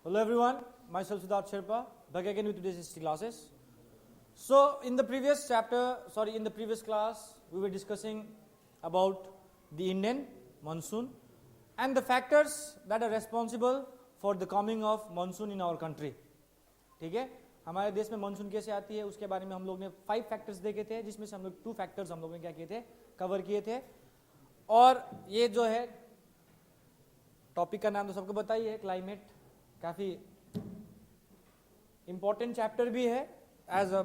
Hello everyone, myself Siddharth Sherpa, back again with today's history classes. So in the previous class, we were discussing about the Indian monsoon and the factors that are responsible for the coming of monsoon in our country. ठीक है, हमारे देश में monsoon कैसे आती है उसके बारे में हम लोग ने 5 फैक्टर्स देखे थे, जिसमें से हम लोग 2 फैक्टर्स हम लोग ने क्या किए थे, कवर किए थे. और ये जो है टॉपिक का नाम तो सबको पता ही है, क्लाइमेट. काफी इंपॉर्टेंट चैप्टर भी है एज अ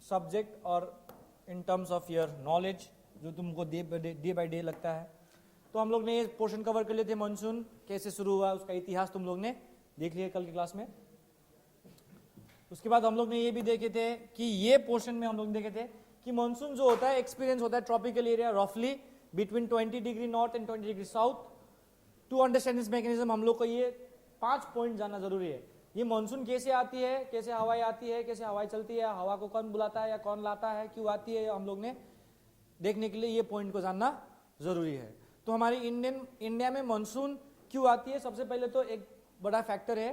सब्जेक्ट और in terms of your knowledge, जो तुमको डे बाय डे लगता है. तो हम लोग ने ये पोर्शन कवर कर लिए थे, मानसून कैसे शुरू हुआ उसका इतिहास तुम लोग ने देख लिया कल की क्लास में. उसके बाद हम लोग ने ये भी देखे थे कि ये पोर्शन में हम लोग देखे थे कि मानसून जो होता है एक्सपीरियंस होता है ट्रॉपिकल एरिया रफली between 20 degree north and 20 degree south. To understand this mechanism हम लोग को ये 5 पॉइंट जानना जरूरी है. ये मानसून कैसे आती है, कैसे हवाएं आती है, कैसे हवाएं चलती है, हवा को कौन बुलाता है या कौन लाता है, क्यों आती है, हम लोग ने देखने के लिए ये पॉइंट को जानना जरूरी है. तो हमारी इंडिया में मानसून क्यों आती है, सबसे पहले तो एक बड़ा फैक्टर है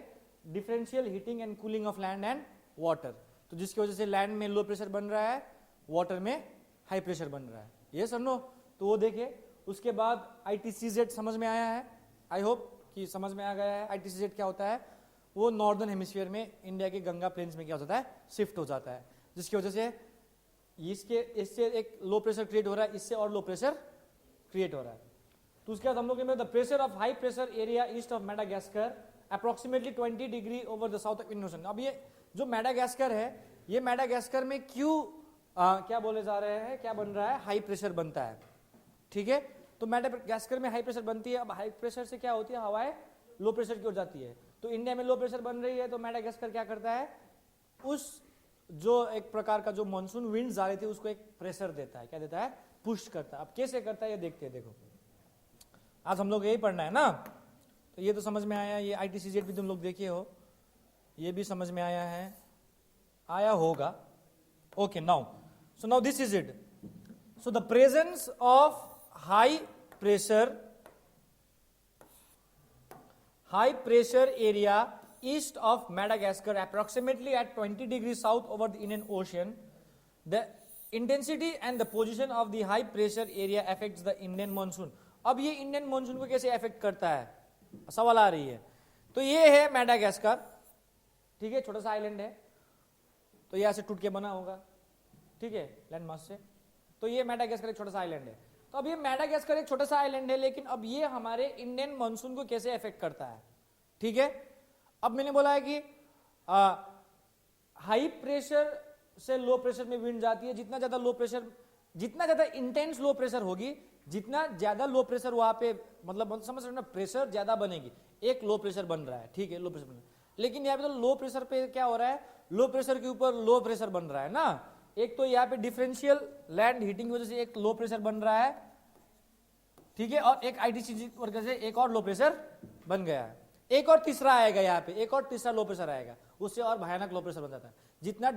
differential heating and cooling of land and water. तो जिसकी वजह से लैंड में लो प्रेशर बन रहा है, वाटर में हाई प्रेशर बन रहा है. ये सर नो, तो वो देखे. उसके बाद ITCZ समझ में आया है, आई होप कि समझ में आ गया है. ITCZ क्या होता है, वो नॉर्दर्न हेमिस्फीयर में इंडिया के गंगा प्लेन्स में क्या होता है, शिफ्ट हो जाता है, जिसकी वजह से इससे एक लो प्रेशर क्रिएट हो रहा है, इससे और लो प्रेशर क्रिएट हो रहा है. तो उसके बाद हम लोग the pressure of high pressure area east of Madagascar approximately 20 degree over the south of Indian ocean. अब ये जो मेडागास्कर है, ये मेडागास्कर में क्यों क्या बोले जा रहे हैं, क्या बन रहा है, हाई प्रेशर बनता है. ठीक है, तो मेडागास्कर में हाई प्रेशर बनती है. अब हाई प्रेशर से क्या होती है, हवाएं लो प्रेशर की ओर जाती है. तो इंडिया में लो प्रेशर बन रही है, तो मेडागास्कर क्या करता है, उस जो एक प्रकार का जो मानसून विंड्स आ रही थी उसको एक प्रेशर देता है. क्या देता है, पुश करता है. अब कैसे करता है ये देखते हैं. देखो आज हम लोग यही पढ़ना है ना, तो ये तो समझ में आया. ये ITCZ भी तुम लोग देखे हो, ये भी समझ में आया है, आया होगा. Okay, now so now this is it. So the presence of high pressure area east of Madagascar approximately at 20 degrees south over the Indian Ocean. The intensity and the position of the high pressure area affects the Indian monsoon. अब ये Indian monsoon को कैसे affect करता है, सवाल आ रही है. तो ये है मेडागास्कर. ठीक है, छोटा सा आइलैंड है, तो ये ऐसे टूट के बना होगा. ठीक है, लैंड मास से. तो ये मेडागास्कर एक छोटा सा आइलैंड है. तो अब ये मेडागास्कर एक छोटा सा आइलैंड है, लेकिन अब ये हमारे इंडियन मानसून को कैसे अफेक्ट करता है. ठीक है, अब मैंने बोला है कि हाई प्रेशर से लो प्रेशर में विंड जाती है. जितना ज्यादा इंटेंस लो प्रेशर होगी, जितना ज्यादा लो प्रेशर वहां पे, मतलब समझ रहे हो ना, प्रेशर ज्यादा बनेगी. एक लो प्रेशर बन रहा है, ठीक है, लो प्रेशर बन रहा है, लेकिन यहाँ पे तो लो प्रेशर पे क्या हो रहा है, लो प्रेशर के ऊपर लो प्रेशर बन रहा है ना. एक तो यहाँ पे डिफरेंशियल लैंड हीटिंग की वजह से एक लो प्रेशर बन रहा है. ठीक है, और एक ITCZ वजह से एक और लो प्रेशर बन गया है. एक और तीसरा आएगा, यहाँ पे एक और तीसरा लो प्रेशर आएगा, उससे और भयानक लो प्रेशर बन जाता है. जितना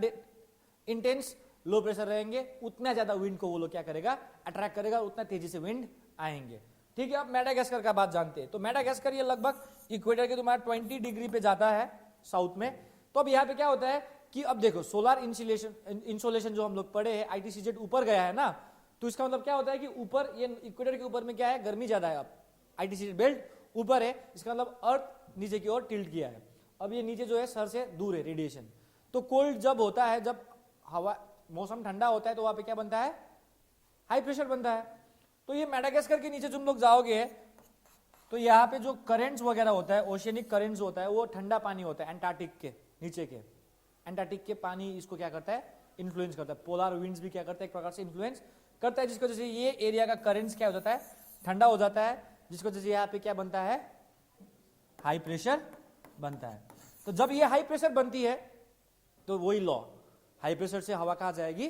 इंटेंस लो प्रेशर रहेंगे उतना ज्यादा विंड को वो लोग क्या करेगा, अट्रैक्ट करेगा, उतना तेजी से विंड आएंगे. ठीक है, अब मेडागास्कर का बात जानते हैं. तो मेडागास्कर ये लगभग इक्वेटर के तुम्हारा 20 डिग्री पे जाता है साउथ में. तो अब यहाँ पे क्या होता है कि अब देखो सोलर इंसोलेशन जो हम लोग पढ़े हैं, ITCZ ऊपर गया है ना, तो इसका मतलब क्या होता है कि ऊपर ये इक्वेटर के ऊपर में क्या है, गर्मी ज्यादा है. अब ITCZ बेल्ट ऊपर है, इसका मतलब अर्थ नीचे की ओर टिल्ट किया है. अब ये नीचे जो है सर से दूर है रेडिएशन. तो कोल्ड जब होता है, जब हवा मौसम ठंडा होता है, तो वहां पे क्या बनता है, हाई प्रेशर बनता है. तो ये मेडागास्कर के नीचे तुम लोग जाओगे तो यहाँ पे जो करेंट्स वगैरह होता है, ओशियनिक करेंट्स होता है, वो ठंडा पानी होता है एंटार्क्टिक के नीचे के. एंटार्क्टिक के पानी इसको क्या करता है, इन्फ्लुएंस करता है. पोलर विंड्स भी क्या करता है, एक प्रकार से इन्फ्लुएंस करता है, जिसकी वजह से ये एरिया का करेंट्स क्या हो जाता है, ठंडा हो जाता है, जिसकी वजह से यहाँ पे क्या बनता है, हाई प्रेशर बनता है. तो जब ये हाई प्रेशर बनती है तो वही लॉ, हाई प्रेशर से हवा कहाँ जाएगी,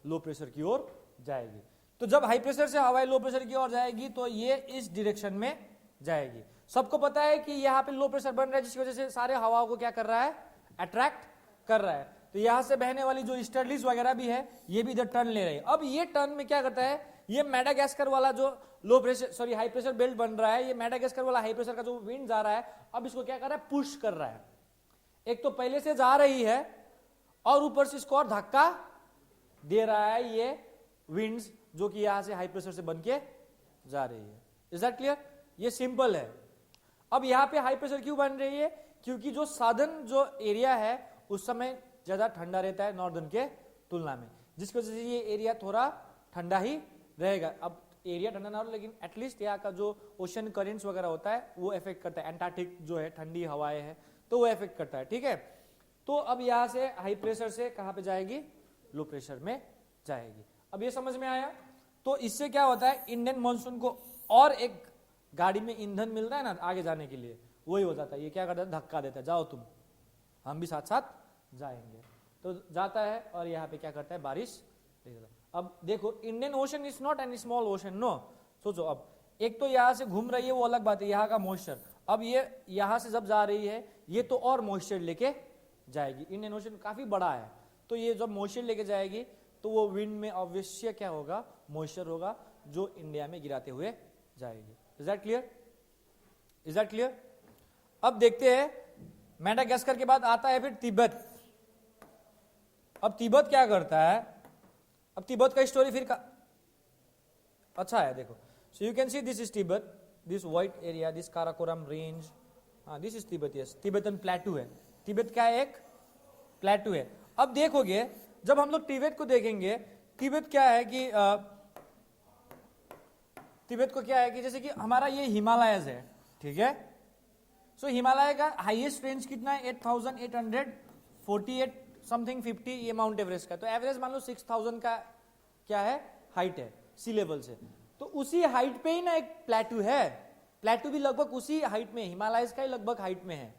लो प्रेशर की ओर जाएगी. तो जब हाई प्रेशर से हवा लो प्रेशर की ओर जाएगी तो ये इस डायरेक्शन में जाएगी. सबको पता है कि यहाँ पे लो प्रेशर बन रहा है, जिसकी वजह से सारे हवाओं को क्या कर रहा है, अट्रैक्ट कर रहा है. तो यहां से बहने वाली जो ईस्टर्लीज वगैरह भी है, ये भी इधर टर्न ले रहे हैं. अब ये टर्न में क्या करता है, ये मेडागास्कर वाला जो low pressure sorry high pressure belt बन रहा है, ये मैडागास्कर वाला हाई प्रेशर का जो विंड जा रहा है अब इसको क्या कर रहा है, पुश कर रहा है। एक तो पहले से जा रही है और ऊपर से इसको और धक्का दे रहा है ये विंड्स जो कि यहां से हाई प्रेशर से बन के जा रही है। Is that clear? ये सिंपल है। अब यहां पे हाई प्रेशर क्यों बन रही है? क्योंकि जो साधन जो एरिया है उस समय ज्यादा ठंडा रहता है नॉर्दर्न के तुलना में, जिसकी वजह से ये एरिया थोड़ा ठंडा ही रहेगा। अब एरिया ठंडा ना हो लेकिन एटलीस्ट यहाँ का जो ओशन करेंट्स वगैरह होता है वो इफेक्ट करता है। एंटार्क्टिक जो है ठंडी हवाएं है तो वो इफेक्ट करता है, ठीक है। तो अब यहाँ से हाई प्रेशर से कहाँ पे जाएगी, लो प्रेशर में जाएगी। अब ये समझ में आया? तो इससे क्या होता है, इंडियन मानसून को और एक गाड़ी में ईंधन मिल रहा है ना आगे जाने के लिए, वही हो जाता है। ये क्या करता है, धक्का देता है, जाओ तुम, हम भी साथ साथ जाएंगे। तो जाता है और यहाँ पे क्या करता है, बारिश। अब देखो Indian ocean is not an small ocean, no. सोचो अब एक तो यहाँ से घूम रही है वो अलग बात है, यहाँ का मॉइस्चर। अब ये यहाँ से जब जा रही है ये तो और मॉइस्चर लेके जाएगी। इंडियन ओशन काफी बड़ा है तो ये जब मॉइस्चर लेके जाएगी तो वो विंड में ऑब्वियसली क्या होगा, मॉइस्चर होगा जो इंडिया में गिराते हुए जाएगी। Is that clear? Is that clear? अब देखते हैं मैडागास्कर के बाद आता है फिर तिब्बत। अब तिब्बत क्या करता है, अब तिब्बत का स्टोरी फिर अच्छा है, देखो। So you can see this is Tibet, this white area, this Karakoram range, हाँ this is Tibet, yes Tibetan plateau है। तिब्बत क्या है, एक प्लेटू है। अब देखोगे जब हम लोग तिब्बत को देखेंगे, तिब्बत क्या है कि तिब्बत को क्या है कि जैसे कि हमारा ये हिमालयस है, ठीक है। सो हिमालय का हाईएस्ट रेंज कितना है, 8,848 समथिंग 50, ये माउंट एवरेस्ट का। तो एवरेज मान लो 6,000 का क्या है, हाइट है सी लेवल से। तो उसी हाइट पे ही ना एक प्लेटू है, प्लेटू भी लगभग उसी हाइट में, हिमालय का ही लगभग हाइट में है।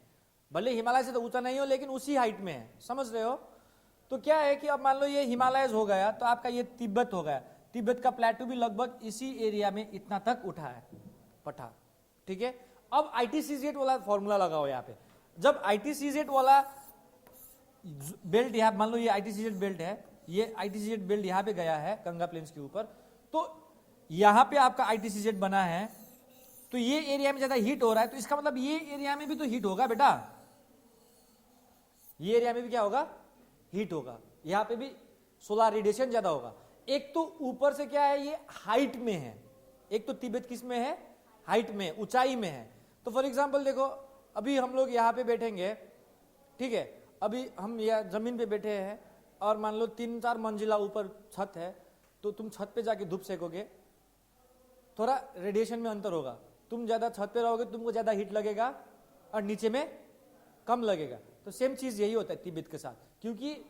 भले हिमालय से तो ऊंचा नहीं हो लेकिन उसी हाइट में है, समझ रहे हो। तो क्या है कि अब मान लो ये हिमालय हो गया तो आपका ये तिब्बत हो गया। तिब्बत का प्लेटू भी लगभग इसी एरिया में इतना तक उठा है पठार, ठीक है। अब ITCZ वाला फॉर्मूला लगाओ यहाँ पे। जब ITCZ वाला बेल्ट यहाँ मान लो ये ITCZ बेल्ट है, ये ITCZ बेल्ट यहाँ पे गया है गंगा प्लेन्स के ऊपर, तो यहाँ पे आपका ITCZ बना है, तो ये एरिया में ज्यादा हीट हो रहा है, तो इसका मतलब ये एरिया में भी तो हीट होगा बेटा, ये एरिया में भी क्या होगा, हीट होगा। यहाँ पे भी सोलर रेडिएशन ज्यादा होगा। एक तो ऊपर से क्या है, ये हाइट में है, एक तो तिब्बत किस में है, हाइट में, ऊंचाई में है। तो फॉर एग्जांपल देखो अभी हम लोग यहाँ पे बैठेंगे, ठीक है, अभी हम यहाँ जमीन पे बैठे हैं और मान लो 3-4 मंजिला ऊपर छत है, तो तुम छत पे जाके धूप सेकोगे, थोड़ा रेडिएशन में अंतर होगा। तुम ज्यादा छत पे रहोगे तुमको ज्यादा हीट लगेगा और नीचे में कम लगेगा। तो सेम चीज यही होता है तिब्बत के साथ, क्योंकि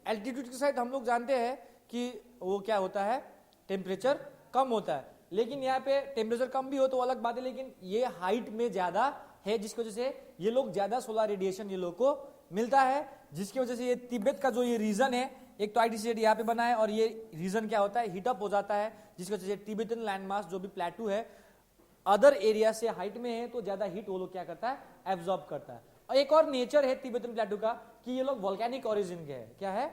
एल्टीट्यूड के साथ हम लोग जानते हैं कि वो क्या होता है, टेम्परेचर कम होता है। लेकिन यहाँ पे टेम्परेचर कम भी हो तो अलग बात है, लेकिन ये हाइट में ज्यादा है जिसकी वजह से ये लोग ज्यादा सोलर रेडिएशन ये लोग को मिलता है, जिसकी वजह से ये तिब्बत का जो ये रीजन है, एक तो ITCZ यहाँ पे बना है और ये रीजन क्या होता है, हीटअप हो जाता है, जिसकी वजह से तिब्बतन लैंडमास जो भी प्लेटू है अदर एरिया से हाइट में है तो ज्यादा हीट वो लोग क्या करता है, एब्जॉर्ब करता है। और एक और नेचर है तिब्बतन प्लेटू का कि ये लोग वोल्केनिक ओरिजिन के हैं। क्या है,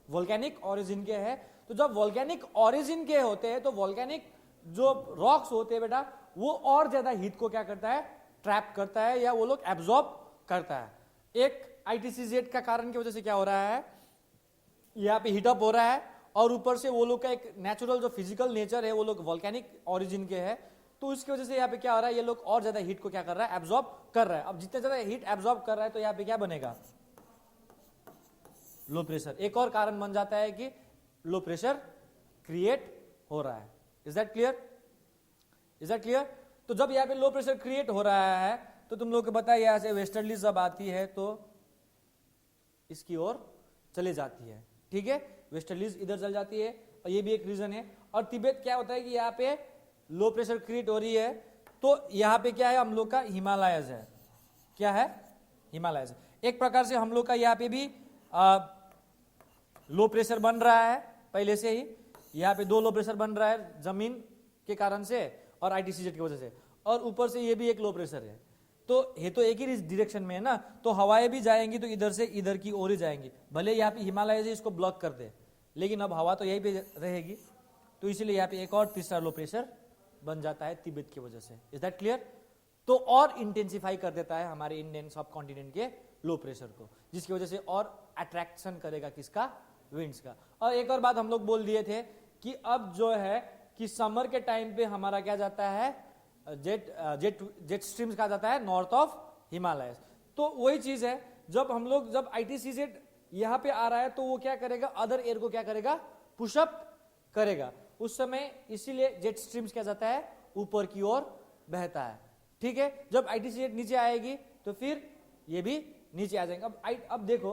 वोल्केनिक ओरिजिन के हैं। तो जब वोल्केनिक ओरिजिन के होते हैं तो वोल्केनिक जो रॉक्स होते हैं बेटा, वो और ज्यादा हीट को क्या करता है, ट्रैप करता है या वो लोग एब्जॉर्ब करता है। एक ITCZ का कारण की वजह से क्या हो रहा है, यहाँ पे हीटअप हो रहा है और ऊपर से वो लोग का एक नेचुरल जो फिजिकल नेचर है वो लोग वोल्केनिक ओरिजिन के है, तो उसकी वजह से यहाँ पे क्या हो रहा है, ये लोग और ज्यादा हीट को क्या कर रहा है, एब्जॉर्ब कर रहा है। अब जितना ज्यादा हीट एब्जॉर्ब कर रहा है तो यहाँ पे क्या बनेगा, लो प्रेशर। एक और कारण बन जाता है कि लो प्रेशर क्रिएट हो रहा है। Is that clear? Is that clear? तो जब यहाँ पे लो प्रेशर क्रिएट हो रहा है तो तुम लोग को पता है यहाँ से वेस्टर्ली जब आती है तो इसकी ओर चले जाती है, ठीक है, वेस्टर्लीज इधर चल जाती है और ये भी एक रीजन है। और तिब्बत क्या होता है कि यहाँ पे लो प्रेशर क्रिएट हो रही है तो यहाँ पे क्या है, हम लोग का हिमालयस है। क्या है, हिमालयस। एक प्रकार से हम लोग का यहाँ पे भी लो प्रेशर बन रहा है पहले से ही, यहाँ पे 2 लो प्रेशर बन रहा है जमीन के कारण से और ITCZ की वजह से, और ऊपर से ये भी एक लो प्रेशर है। तो ये तो एक ही डायरेक्शन में है ना, तो हवाएं भी जाएंगी तो इधर से इधर की ओर ही जाएंगी। भले यहाँ पे हिमालय से इसको ब्लॉक कर दे लेकिन अब हवा तो यहीं पे रहेगी, तो इसीलिए यहाँ पे एक और तीसरा लो प्रेशर बन जाता है तिब्बत की वजह से। Is that clear? तो और इंटेंसिफाई कर देता है हमारे इंडियन सब कॉन्टिनेंट के लो प्रेशर को, जिसकी वजह से और अट्रैक्शन करेगा किसका? विंड्स का। और एक और बात हम लोग बोल दिए थे कि अब जो है कि समर के टाइम पे हमारा क्या जाता है, जेट स्ट्रीम्स का जाता है नॉर्थ ऑफ हिमालय। तो वही चीज है, जब आईटीसीजेड यहां पे आ रहा है तो वो क्या करेगा, अदर एयर को क्या करेगा, पुशअप करेगा उस समय, इसीलिए जेट स्ट्रीम्स क्या जाता है, ऊपर की ओर बहता है। ठीक है, जब आईटीसीजेड नीचे आएगी तो फिर ये भी नीचे आ जाएंगे। अब देखो,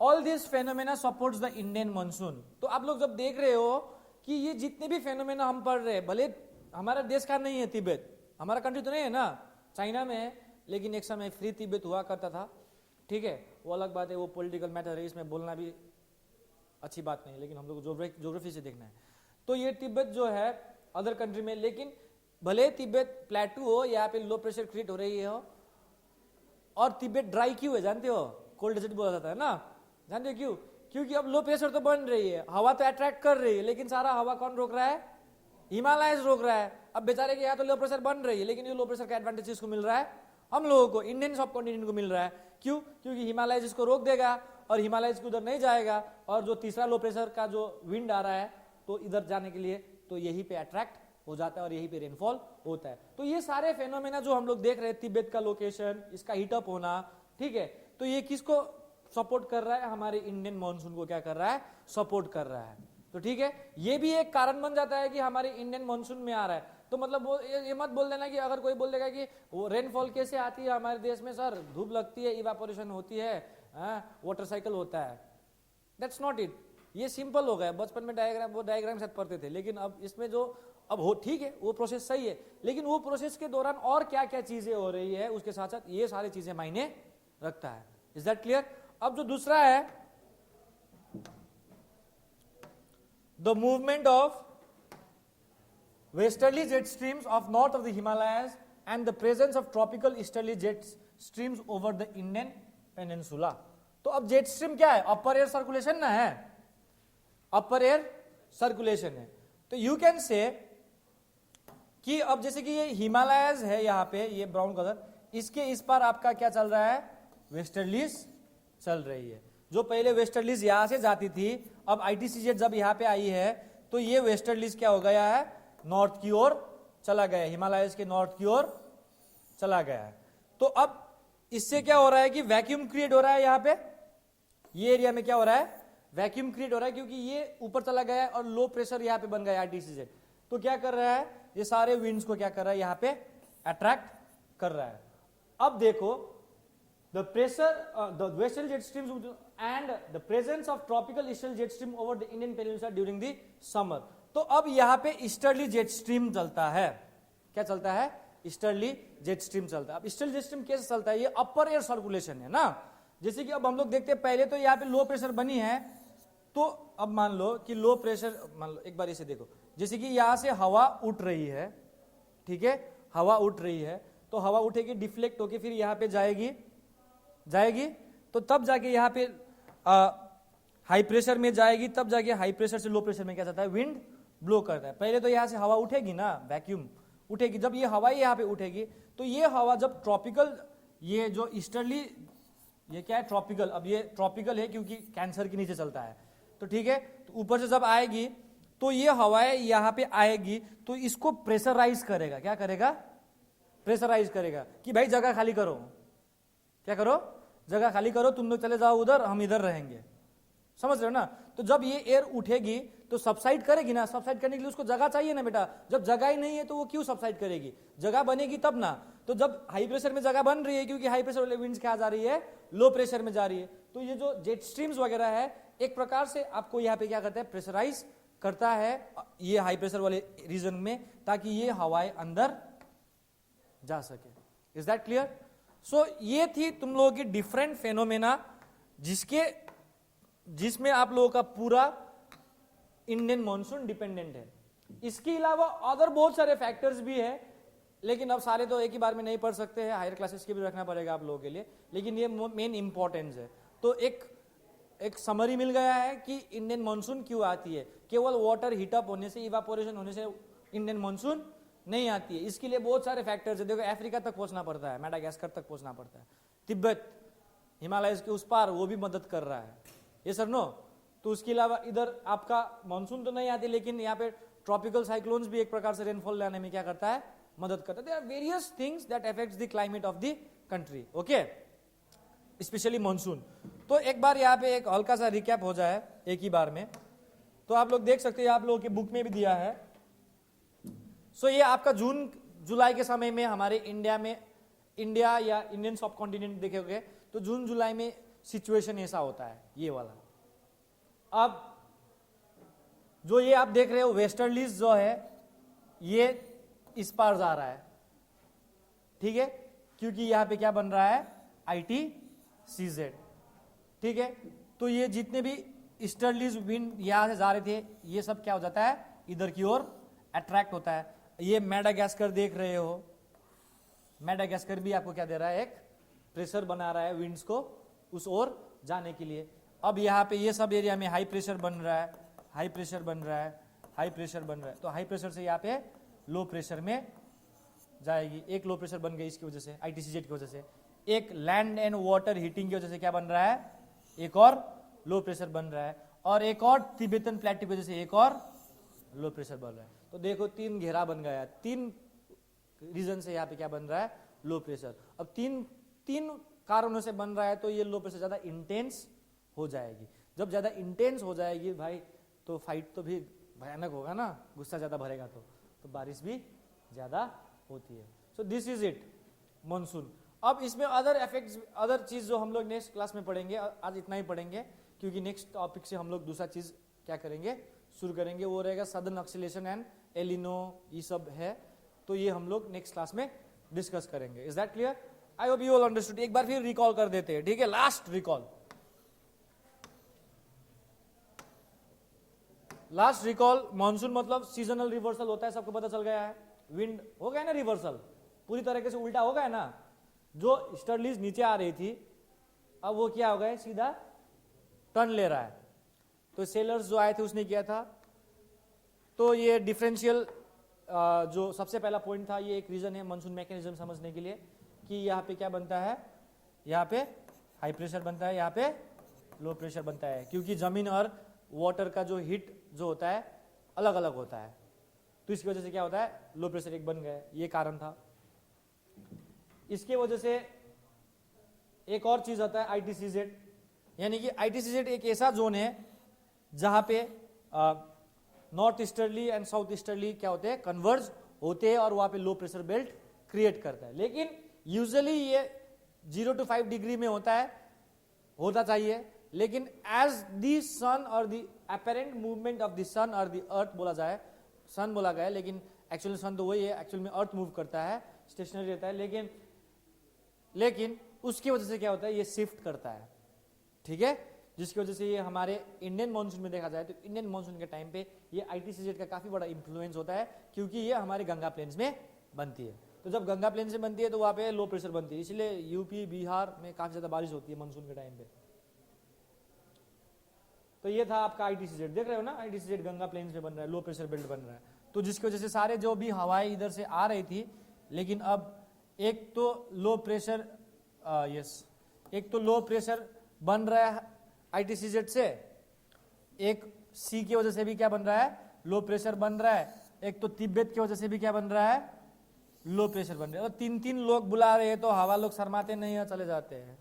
all this phenomena supports the Indian monsoon. तो आप लोग जब देख रहे हो कि ये जितने भी फेनोमेना हम पढ़ रहे हैं, भले हमारा देश का नहीं है तिब्बत, हमारा कंट्री तो नहीं है ना, चाइना में है, लेकिन एक समय फ्री तिब्बत हुआ करता था। ठीक है, वो अलग बात है, वो पॉलिटिकल मैटर है, इसमें बोलना भी अच्छी बात नहीं, लेकिन हम लोग ज्योग्राफी से देखना है। तो ये तिब्बत जो है अदर कंट्री में, लेकिन भले तिब्बत प्लेटू हो, यहाँ पे लो प्रेशर क्रिएट हो रही हो, और तिब्बत ड्राई क्यों है जानते हो, कोल्ड डेजर्ट बोला जाता है ना, जानते हो क्यों? क्योंकि अब लो प्रेशर तो बन रही है, हवा तो अट्रैक्ट कर रही है, लेकिन सारा हवा कौन रोक रहा है, हिमालय रोक रहा है। अब बेचारे के यहाँ तो लो प्रेशर बन रही है, लेकिन ये लो प्रेशर का एडवांटेज किसको मिल रहा है, हम लोगों को, इंडियन सब कॉन्टिनेंट को मिल रहा है। क्यों? क्योंकि हिमालय इसको रोक देगा और हिमालय को उधर नहीं जाएगा, और जो तीसरा लो प्रेशर का जो विंड आ रहा है तो इधर जाने के लिए तो यहीं पे अट्रैक्ट हो जाता है और यहीं पे रेनफॉल होता है। तो ये सारे फेनोमेना जो हम लोग देख रहे हैं, तिब्बत का लोकेशन, इसका हीटअप होना, ठीक है, तो ये किसको सपोर्ट कर रहा है, हमारे इंडियन मानसून को क्या कर रहा है, सपोर्ट कर रहा है। तो ठीक है, ये भी एक कारण बन जाता है कि हमारे इंडियन मानसून में आ रहा है। तो मतलब वो ये मत बोल देना कि अगर कोई बोल देगा कि वो रेनफॉल कैसे आती है हमारे देश में, सर धूप लगती है, इवापोरेशन होती है, वाटर साइकिल होता है, दैट्स नॉट इट। ये सिंपल हो गया, बचपन में डायग्राम साथ पढ़ते थे, लेकिन अब इसमें जो अब हो, ठीक है वो प्रोसेस सही है, लेकिन वो प्रोसेस के दौरान और क्या क्या चीजें हो रही है उसके साथ साथ ये सारी चीजें मायने रखता है। Is that clear? अब जो दूसरा है, the movement of westerly jet streams of north of the Himalayas and the presence of tropical easterly jet streams over the Indian peninsula. तो अब जेट स्ट्रीम क्या है, अपर एयर सर्कुलेशन ना है, अपर एयर सर्कुलेशन है। तो यू कैन से कि अब जैसे कि ये हिमालयस है, यहाँ पे ये ब्राउन कलर, इसके इस पार आपका क्या चल रहा है, वेस्टर्लीज चल रही है। जो पहले वेस्टर्लीज यहां से जाती थी, अब आईटीसीजेड जब यहाँ पे आई है तो ये वेस्टर्लीज क्या हो गया है, नॉर्थ की ओर चला गया, हिमालयस के नॉर्थ की ओर चला गया है। तो अब इससे क्या हो रहा है कि वैक्यूम क्रिएट हो रहा है, यहाँ पे ये एरिया में क्या हो रहा है, वैक्यूम क्रिएट हो रहा है, क्योंकि ये ऊपर चला गया है और लो प्रेशर यहाँ पे बन गया आईटीसीजेड। तो क्या कर रहा है, ये सारे विंड्स को क्या कर रहा है, यहाँ पे अट्रैक्ट कर रहा है। अब देखो, the pressure the western jet streams and the presence of tropical easterly jet stream over the Indian peninsula during the summer। तो अब यहाँ पे ईस्टर्ली जेट स्ट्रीम चलता है, क्या चलता है, ईस्टर्ली जेट स्ट्रीम चलता है। अब ईस्टर्ली जेट स्ट्रीम कैसे चलता है, ये अपर एयर सर्कुलेशन है ना, जैसे कि अब हम लोग देखते हैं पहले तो यहाँ पे लो प्रेशर बनी है, तो अब मान लो कि लो प्रेशर, मान लो एक बार इसे देखो, जैसे कि यहाँ से हवा उठ रही है, ठीक है, हवा उठ रही है, तो हवा उठेगी, डिफ्लेक्ट होके फिर यहाँ पे जाएगी, तो तब जाके यहाँ पे हाई प्रेशर में जाएगी, तब जाके हाई प्रेशर से लो प्रेशर में क्या जाता है, विंड ब्लो करता है। पहले तो यहाँ से हवा उठेगी ना, वैक्यूम उठेगी, जब ये हवा यहाँ पे उठेगी तो ये हवा जब ट्रॉपिकल, ये जो ईस्टर्ली, ये क्या है, ट्रॉपिकल, अब ये ट्रॉपिकल है क्योंकि कैंसर के नीचे चलता है, तो ठीक है, तो ऊपर से जब आएगी तो ये हवाएं यहाँ पे आएगी, तो इसको प्रेशराइज करेगा, क्या करेगा, प्रेशराइज करेगा कि भाई जगह खाली करो, क्या करो, जगह खाली करो, तुम लोग चले जाओ उधर, हम इधर रहेंगे, समझ रहे हो ना। तो जब ये एयर उठेगी तो सबसाइड करेगी ना, सबसाइड करने के लिए उसको जगह चाहिए ना बेटा, जब जगह ही नहीं है तो वो क्यों सबसाइड करेगी, जगह बनेगी तब ना। तो जब हाई प्रेशर में जगह बन रही है, क्योंकि हाई प्रेशर वाले विंड्स क्या जा रही है, लो प्रेशर में जा रही है, तो ये जो जेट स्ट्रीम्स वगैरह है एक प्रकार से आपको यहाँ पे क्या करता है, प्रेशराइज करता है ये हाई प्रेशर वाले रीजन में, ताकि ये हवाएं अंदर जा सके। Is that clear? सो ये थी तुम लोगों की डिफरेंट फेनोमेना, जिसमें आप लोगों का पूरा इंडियन मॉनसून डिपेंडेंट है। इसके अलावा अदर बहुत सारे फैक्टर्स भी है, लेकिन अब सारे तो एक ही बार में नहीं पढ़ सकते हैं, हायर क्लासेस के भी रखना पड़ेगा आप लोगों के लिए, लेकिन ये मेन इंपॉर्टेंस है। तो एक समरी मिल गया है कि इंडियन मॉनसून क्यों आती है, केवल वाटर हीटअप होने से, इवापोरेशन होने से इंडियन मॉनसून नहीं आती है। इसके लिए बहुत सारे फैक्टर्स है। देखो अफ्रीका तक पहुंचना पड़ता है, मेडागास्कर तक पहुंचना पड़ता है, तिब्बत हिमालय के उस पार वो भी मदद कर रहा है, ये सर नो। तो उसके अलावा इधर आपका मानसून तो नहीं आती, लेकिन यहाँ पे ट्रॉपिकल साइक्लोन्स भी एक प्रकार से रेनफॉल लाने में क्या करता है, मदद करता है। There are various things that affects the climate of the country, okay, specially monsoon. तो एक बार यहाँ पे एक हल्का सा रिकैप हो जाए एक ही बार में, तो आप लोग देख सकते हैं, आप लोगों के बुक में भी दिया है। सो ये आपका जून जुलाई के समय में हमारे इंडिया में, इंडिया या इंडियन सब कॉन्टिनेंट देखोगे तो जून जुलाई में सिचुएशन ऐसा होता है, ये वाला। अब जो ये आप देख रहे हो वेस्टर्लीज जो है ये इस पार जा रहा है, ठीक है, क्योंकि यहां पे क्या बन रहा है, ITCZ, ठीक है। तो ये जितने भी ईस्टर्लीज विंड यहां से जा रहे थे, ये सब क्या हो जाता है, इधर की ओर अट्रैक्ट होता है। ये मेडागास्कर देख रहे हो, मेडागास्कर भी आपको क्या दे रहा है, एक प्रेशर बना रहा है विंड्स को उस ओर जाने के लिए। अब यहाँ पे ये सब एरिया में हाई प्रेशर बन रहा है, हाई प्रेशर बन रहा है, हाई प्रेशर बन रहा है। तो हाई प्रेशर से यहाँ पे लो प्रेशर में जाएगी। एक लो प्रेशर बन गई इसकी वजह से, ITCZ की वजह से। एक लैंड एंड वाटर हीटिंग की वजह से क्या बन रहा है, एक और लो प्रेशर बन रहा है। और एक और तिब्बतन प्लेटो की वजह से एक और लो प्रेशर बन रहा है। तो देखो तीन घेरा बन गया, तीन रीजन से यहाँ पे क्या बन रहा है, लो प्रेशर। अब तीन कारणों से बन रहा है, तो ये लो प्रेशर ज्यादा इंटेंस हो जाएगी। जब ज्यादा इंटेंस हो जाएगी भाई, तो फाइट तो भी भयानक होगा ना, गुस्सा ज्यादा भरेगा तो बारिश भी ज्यादा होती है। So this is it monsoon. अब इसमें अदर इफेक्ट्स, अदर चीज जो हम लोग नेक्स्ट क्लास में पढ़ेंगे, आज इतना ही पढ़ेंगे क्योंकि नेक्स्ट टॉपिक से हम लोग दूसरा चीज क्या करेंगे, शुरू करेंगे, वो रहेगा सदर्न ऑक्सीलेशन एंड एलिनो, ये सब है। तो ये हम लोग नेक्स्ट क्लास में डिस्कस करेंगे। Is that clear? I hope you all understood. एक बार फिर रिकॉल कर देते हैं, ठीक है, last recall. Last recall, monsoon मतलब सीजनल रिवर्सल होता है, सबको पता चल गया है। विंड हो गया ना रिवर्सल, पूरी तरीके से उल्टा हो गया ना। जो ईस्टर्लीज नीचे आ रही थी, अब वो क्या हो गया, सीधा टर्न ले रहा है। तो सेलर्स जो आए थे उसने किया था। तो ये डिफरेंशियल जो सबसे पहला पॉइंट था, ये एक रीजन है मानसून मैकेनिज्म समझने के लिए कि यहाँ पे क्या बनता है, यहाँ पे हाई प्रेशर बनता है, यहाँ पे लो प्रेशर बनता है, क्योंकि जमीन और वाटर का जो हीट जो होता है अलग अलग होता है। तो इसकी वजह से क्या होता है, लो प्रेशर एक बन गया, ये कारण था। इसके वजह से एक और चीज आता है ITCZ, यानी कि ITCZ एक ऐसा जोन है जहां पे north easterly and south easterly क्या होते हैं, कन्वर्ज होते हैं, और वहां पे लो प्रेशर बेल्ट क्रिएट करता है। लेकिन यूजुअली ये 0 to 5 डिग्री में होता है, होता चाहिए। लेकिन एज दी सन और दी अपेरेंट मूवमेंट ऑफ द सन और द अर्थ बोला जाए, सन बोला गया, लेकिन एक्चुअली सन तो वही है, एक्चुअल में अर्थ मूव करता है, स्टेशनरी रहता है, लेकिन उसकी वजह से क्या होता है, ये शिफ्ट करता है, ठीक है, जिसकी वजह से ये हमारे इंडियन मानसून में देखा जाए तो इंडियन मानसून के टाइम पे ये ITCZ का काफी बड़ा इंफ्लुएंस होता है, क्योंकि ये हमारे गंगा प्लेन्स में बनती है। तो जब गंगा प्लेन से बनती है तो वहां पे लो प्रेशर बनती है, इसलिए यूपी बिहार में काफी ज्यादा बारिश होती है मानसून के टाइम पे। तो ये था आपका ITCZ, देख रहे हो ना, ITCZ गंगा प्लेन्स में बन रहा है, लो प्रेशर बेल्ट बन रहा है। तो जिसकी वजह से सारे जो भी हवाएं इधर से आ रही थी, लेकिन अब एक तो लो प्रेशर एक तो लो प्रेशर बन रहा है ITCZ से, एक सी की वजह से भी क्या बन रहा है, लो प्रेशर बन रहा है, एक तो तिब्बत की वजह से भी क्या बन रहा है, लो प्रेशर बन रहा है। और तीन लोग बुला रहे हैं तो हवा लोग शर्माते नहीं है, चले जाते हैं।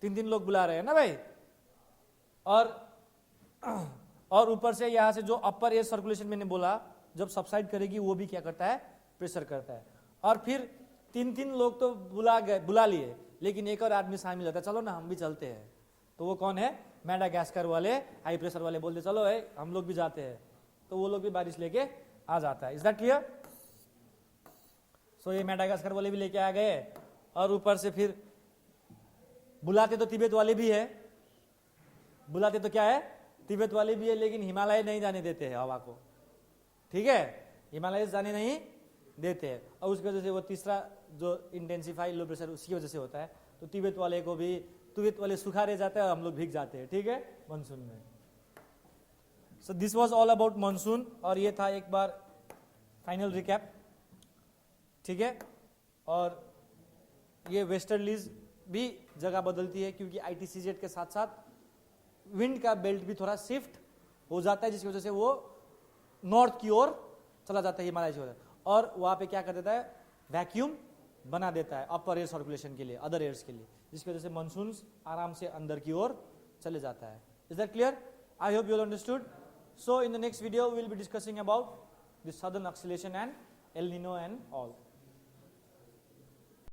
तीन लोग बुला रहे हैं ना भाई। और ऊपर से यहां से जो अपर एयर सर्कुलेशन मैंने बोला, जब सबसाइड करेगी वो भी क्या करता है, प्रेशर करता है। और फिर तीन लोग तो बुला लिए, लेकिन एक और आदमी शामिल होता है, चलो ना हम भी चलते हैं। तो वो कौन है, मेडागास्कर वाले हाई प्रेशर वाले बोलते चलो है हम लोग भी जाते हैं, तो वो लोग भी बारिश लेके आ जाता है। Is that clear? सो ये मेडागास्कर वाले भी लेके आ गए, और ऊपर से फिर बुलाते तो तिब्बत वाले भी है, बुलाते तो क्या है, तिब्बत वाले भी है, लेकिन हिमालय नहीं जाने देते हैं हवा को, ठीक है, हिमालय जाने नहीं देते हैं। और उसकी वजह से वो तीसरा जो इंटेंसिफाई लो प्रेशर उसकी वजह से होता है। तो तिब्बत वाले को भी, तिब्बत वाले सूखा रह जाता है और हम लोग भीग जाते हैं, ठीक है, मानसून में। So this was all about monsoon. और ये था एक बार फाइनल रिकैप ठीक है। और ये वेस्टर्लीज भी जगह बदलती है क्योंकि ITCZ के साथ साथ विंड का बेल्ट भी थोड़ा शिफ्ट हो जाता है, जिसकी वजह से वो नॉर्थ की ओर चला जाता है, हिमालय की ओर, और वहां पे क्या कर देता है, वैक्यूम बना देता है अपर एयर सर्कुलेशन के लिए, अदर एयर्स के लिए, जिसकी वजह से मानसून आराम से अंदर की ओर चले जाता है। Is that clear? I hope you all understood. So in the next video we will be discussing about the southern oscillation and El Nino and all.